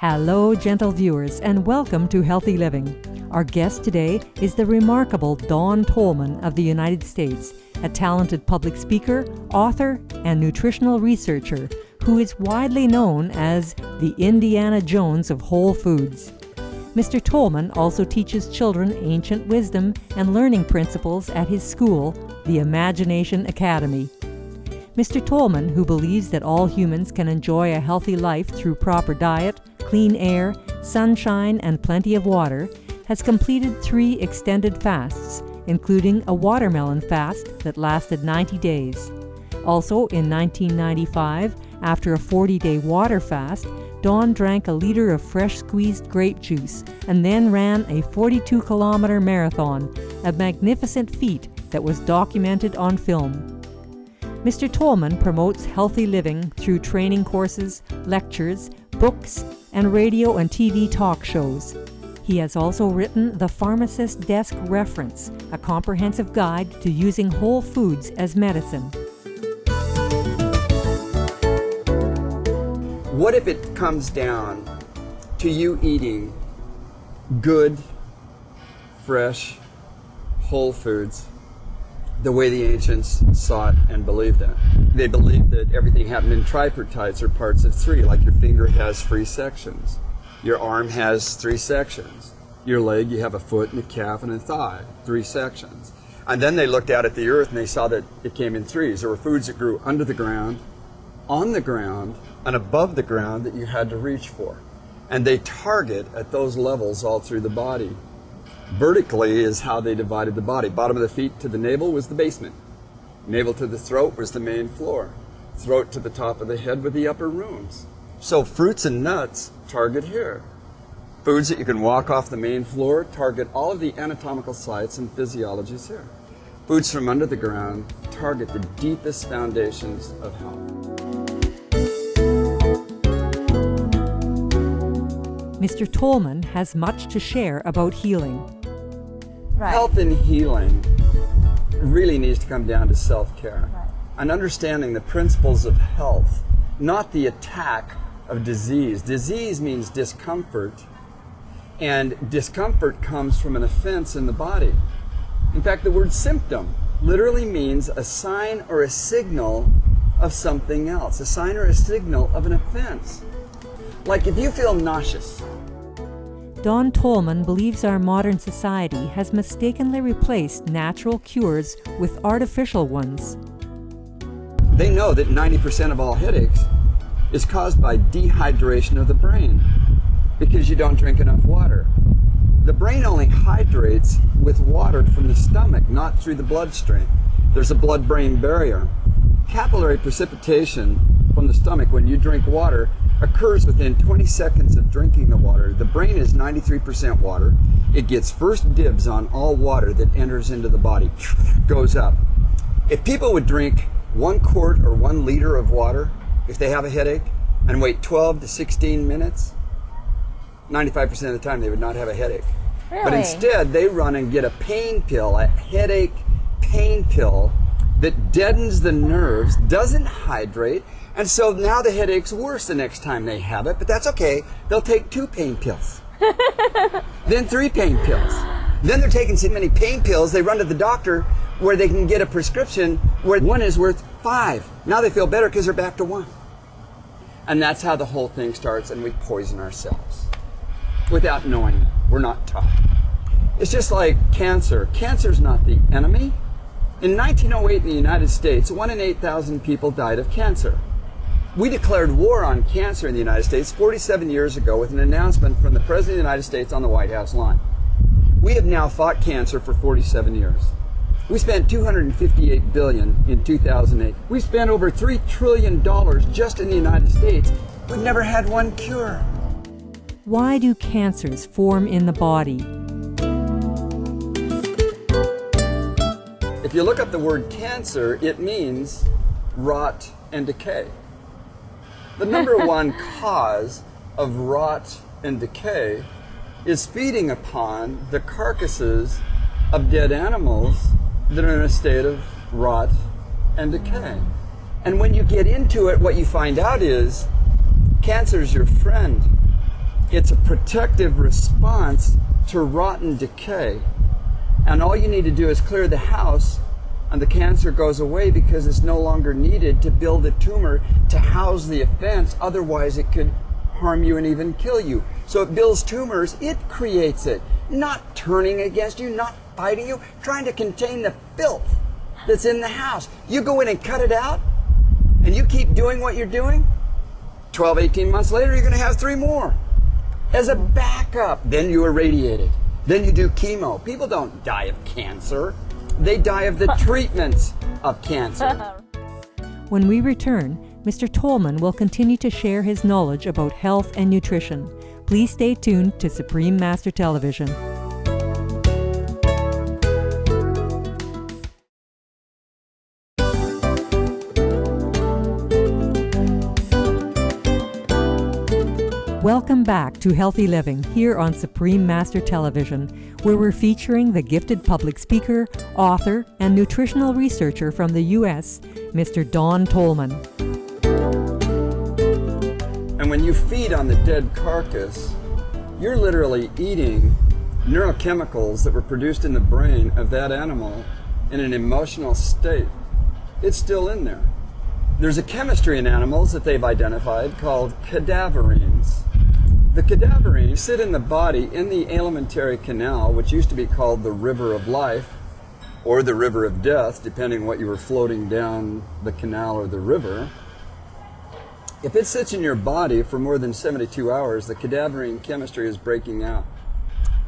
Hello, gentle viewers, and welcome to Healthy Living. Our guest today is the remarkable Dawn Tolman of the United States, a talented public speaker, author, and nutritional researcher who is widely known as the Indiana Jones of whole foods. Mr. Tolman also teaches children ancient wisdom and learning principles at his school, the Imagination Academy. Mr. Tolman, who believes that all humans can enjoy a healthy life through proper diet, clean air, sunshine, and plenty of water, has completed 3 extended fasts, including a watermelon fast that lasted 90 days. Also, in 1995, after a 40-day water fast, Dawn drank a liter of fresh squeezed grape juice and then ran a 42-kilometer marathon, a magnificent feat that was documented on film. Mr. Tolman promotes healthy living through training courses, lectures, books, and radio and TV talk shows. He has also written the Pharmacist Desk Reference, a comprehensive guide to using whole foods as medicine. What if it comes down to you eating good, fresh, whole foods the way the ancients saw it and believed it? They believed that everything happened in tripartites, or parts of 3, like your finger has 3 sections, your arm has 3 sections, your leg, you have a foot and a calf and a thigh, 3 sections. And then they looked out at the earth and they saw that it came in 3s. There were foods that grew under the ground, on the ground, and above the ground that you had to reach for. And they target at those levels all through the body. Vertically is how they divided the body. Bottom of the feet to the navel was the basement. Navel to the throat was the main floor. Throat to the top of the head were the upper rooms. So fruits and nuts target here. Foods that you can walk off the main floor target all of the anatomical sites and physiologies here. Foods from under the ground target the deepest foundations of health. Mr. Tolman has much to share about healing. Right. Health and healing really needs to come down to self-care. Right. And understanding the principles of health, not the attack of disease. Disease means discomfort, and discomfort comes from an offense in the body. In fact, the word symptom literally means a sign or a signal of something else, a sign or a signal of an offense. Like if you feel nauseous. Dawn Tolman believes our modern society has mistakenly replaced natural cures with artificial ones. They know that 90% of all headaches is caused by dehydration of the brain because you don't drink enough water. The brain only hydrates with water from the stomach, not through the bloodstream. There's a blood-brain barrier. Capillary precipitation from the stomach when you drink water occurs within 20 seconds of drinking the water. The brain is 93% water. It gets first dibs on all water that enters into the body, goes up. If people would drink 1 quart or 1 liter of water, if they have a headache, and wait 12 to 16 minutes, 95% of the time they would not have a headache. Really? But instead, they run and get a pain pill, a headache pain pill that deadens the nerves, doesn't hydrate, and so now the headache's worse the next time they have it, but that's okay. They'll take 2 pain pills, then 3 pain pills. Then they're taking so many pain pills, they run to the doctor where they can get a prescription where 1 is worth 5. Now they feel better because they're back to 1. And that's how the whole thing starts, and we poison ourselves without knowing it. We're not taught. It's just like cancer. Cancer's not the enemy. In 1908 in the United States, 1 in 8,000 people died of cancer. We declared war on cancer in the United States 47 years ago with an announcement from the President of the United States on the White House lawn. We have now fought cancer for 47 years. We spent $258 billion in 2008. We spent over $3 trillion just in the United States. We've never had one cure. Why do cancers form in the body? If you look up the word cancer, it means rot and decay. The number 1 cause of rot and decay is feeding upon the carcasses of dead animals that are in a state of rot and decay. And when you get into it, what you find out is cancer's your friend. It's a protective response to rotten decay. And all you need to do is clear the house, and the cancer goes away because it's no longer needed to build a tumor to house the offense. Otherwise, it could harm you and even kill you. So it builds tumors, it creates it, not turning against you, not fighting you, trying to contain the filth that's in the house. You go in and cut it out, and you keep doing what you're doing, 12, 18 months later, you're going to have 3 more. As a backup, then you irradiate it. Then you do chemo. People don't die of cancer. They die of the treatments of cancer. When we return, Mr. Tolman will continue to share his knowledge about health and nutrition. Please stay tuned to Supreme Master Television. Welcome back to Healthy Living here on Supreme Master Television, where we're featuring the gifted public speaker, author, and nutritional researcher from the U.S., Mr. Don Tolman. And when you feed on the dead carcass, you're literally eating neurochemicals that were produced in the brain of that animal in an emotional state. It's still in there. There's a chemistry in animals that they've identified called cadaverines. The cadaverines sit in the body in the alimentary canal, which used to be called the river of life or the river of death, depending what you were floating down the canal or the river. If it sits in your body for more than 72 hours, the cadaverine chemistry is breaking out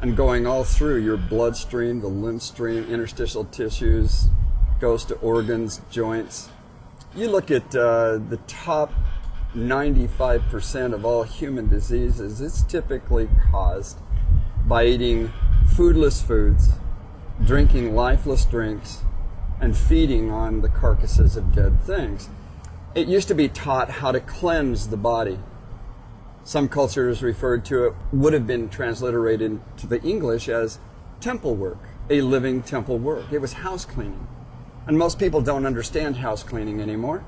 and going all through your bloodstream, the lymph stream, interstitial tissues, goes to organs, joints. You look at the top 95% of all human diseases, it's typically caused by eating foodless foods, drinking lifeless drinks, and feeding on the carcasses of dead things. It used to be taught how to cleanse the body. Some cultures referred to it, would have been transliterated to the English as temple work, a living temple work. It was house cleaning. And most people don't understand house cleaning anymore.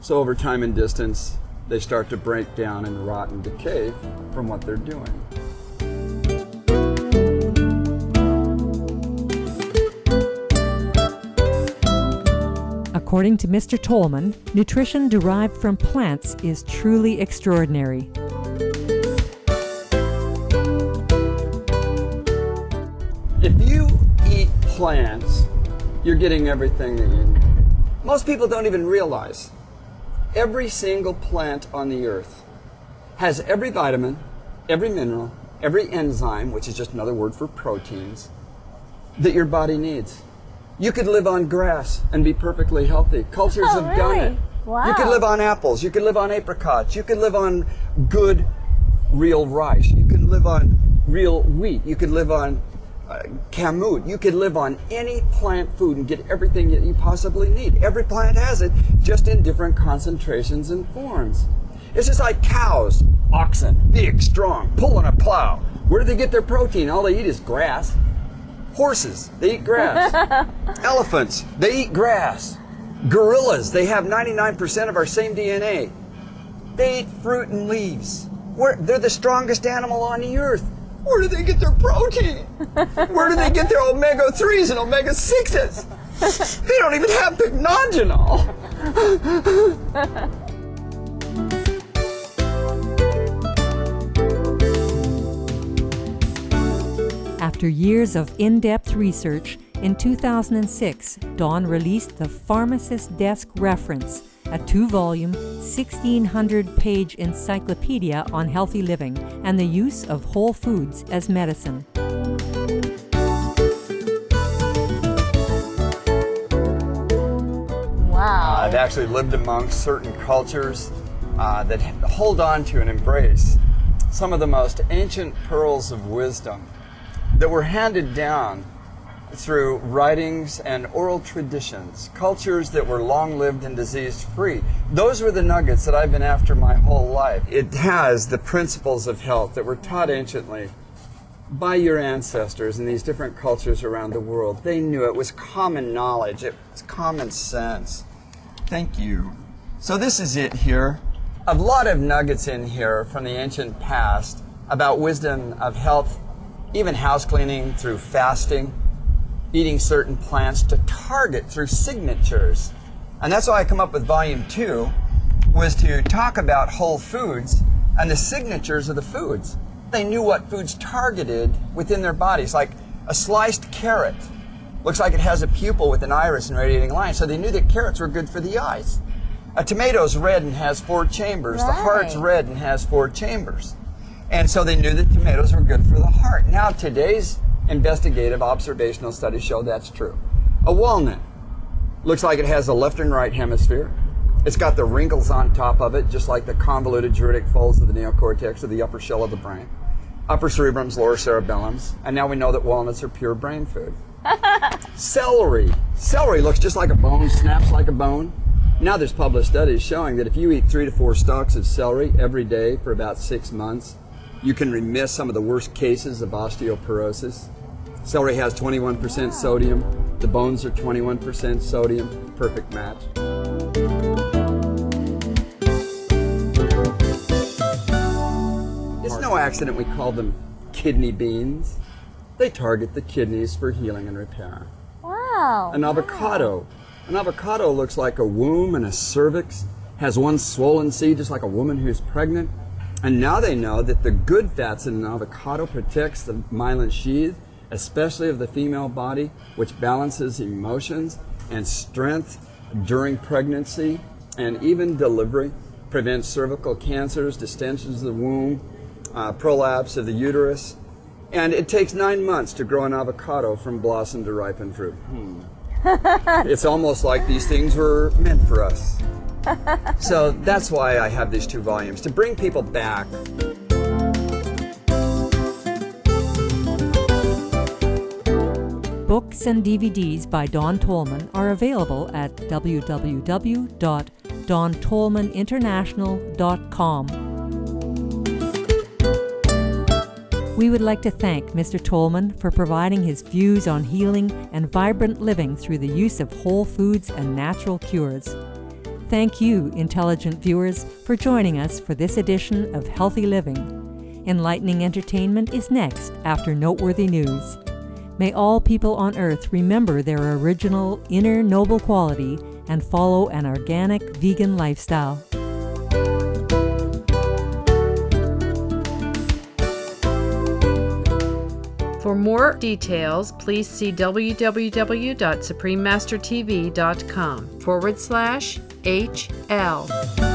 So over time and distance, they start to break down and rot and decay from what they're doing. According to Mr. Tolman, nutrition derived from plants is truly extraordinary. If you eat plants, you're getting everything that you need. Most people don't even realize every single plant on the earth has every vitamin, every mineral, every enzyme, which is just another word for proteins, that your body needs. You could live on grass and be perfectly healthy. Cultures have done it. Wow. You could live on apples. You could live on apricots. You could live on good, real rice. You could live on real wheat. You could live on kamut. You could live on any plant food and get everything that you possibly need. Every plant has it, just in different concentrations and forms. It's just like cows, oxen, big, strong, pulling a plow. Where do they get their protein? All they eat is grass. Horses, they eat grass. Elephants, they eat grass. Gorillas, they have 99% of our same DNA. They eat fruit and leaves. They're the strongest animal on the earth. Where do they get their protein? Where do they get their omega-3s and omega-6s? They don't even have pycnogenol. After years of in-depth research, in 2006, Don released the Pharmacist Desk Reference, a 2-volume, 1,600-page encyclopedia on healthy living and the use of whole foods as medicine. Wow. I've actually lived amongst certain cultures that hold on to and embrace some of the most ancient pearls of wisdom that were handed down through writings and oral traditions, cultures that were long-lived and disease-free. Those were the nuggets that I've been after my whole life. It has the principles of health that were taught anciently by your ancestors in these different cultures around the world. They knew it was common knowledge. It was common sense. Thank you. So this is it here. A lot of nuggets in here from the ancient past about wisdom of health, even house cleaning through fasting, eating certain plants to target through signatures. And that's why I come up with volume 2, was to talk about whole foods and the signatures of the foods. They knew what foods targeted within their bodies, like a sliced carrot. Looks like it has a pupil with an iris and radiating line, so they knew that carrots were good for the eyes. A tomato's red and has 4 chambers. Right. The heart's red and has 4 chambers. And so they knew that tomatoes were good for the heart. Now today's investigative observational studies show that's true. A walnut looks like it has a left and right hemisphere. It's got the wrinkles on top of it, just like the convoluted juridic folds of the neocortex of the upper shell of the brain. Upper cerebrums, lower cerebellums, and now we know that walnuts are pure brain food. Celery. Celery looks just like a bone, snaps like a bone. Now there's published studies showing that if you eat 3 to 4 stalks of celery every day for about 6 months, you can remiss some of the worst cases of osteoporosis. Celery has 21% sodium. The bones are 21% sodium. Perfect match. It's no accident we call them kidney beans. They target the kidneys for healing and repair. Wow. An avocado. An avocado looks like a womb and a cervix, has one swollen seed just like a woman who's pregnant. And now they know that the good fats in an avocado protects the myelin sheath, especially of the female body, which balances emotions and strength during pregnancy and even delivery, prevents cervical cancers, distensions of the womb, prolapse of the uterus. And it takes 9 months to grow an avocado from blossom to ripened fruit. It's almost like these things were meant for us. So that's why I have these 2 volumes, to bring people back. Books and DVDs by Don Tolman are available at www.dontolmaninternational.com. We would like to thank Mr. Tolman for providing his views on healing and vibrant living through the use of whole foods and natural cures. Thank you, intelligent viewers, for joining us for this edition of Healthy Living. Enlightening entertainment is next after noteworthy news. May all people on earth remember their original inner noble quality and follow an organic vegan lifestyle. For more details, please see www.suprememastertv.com/HL.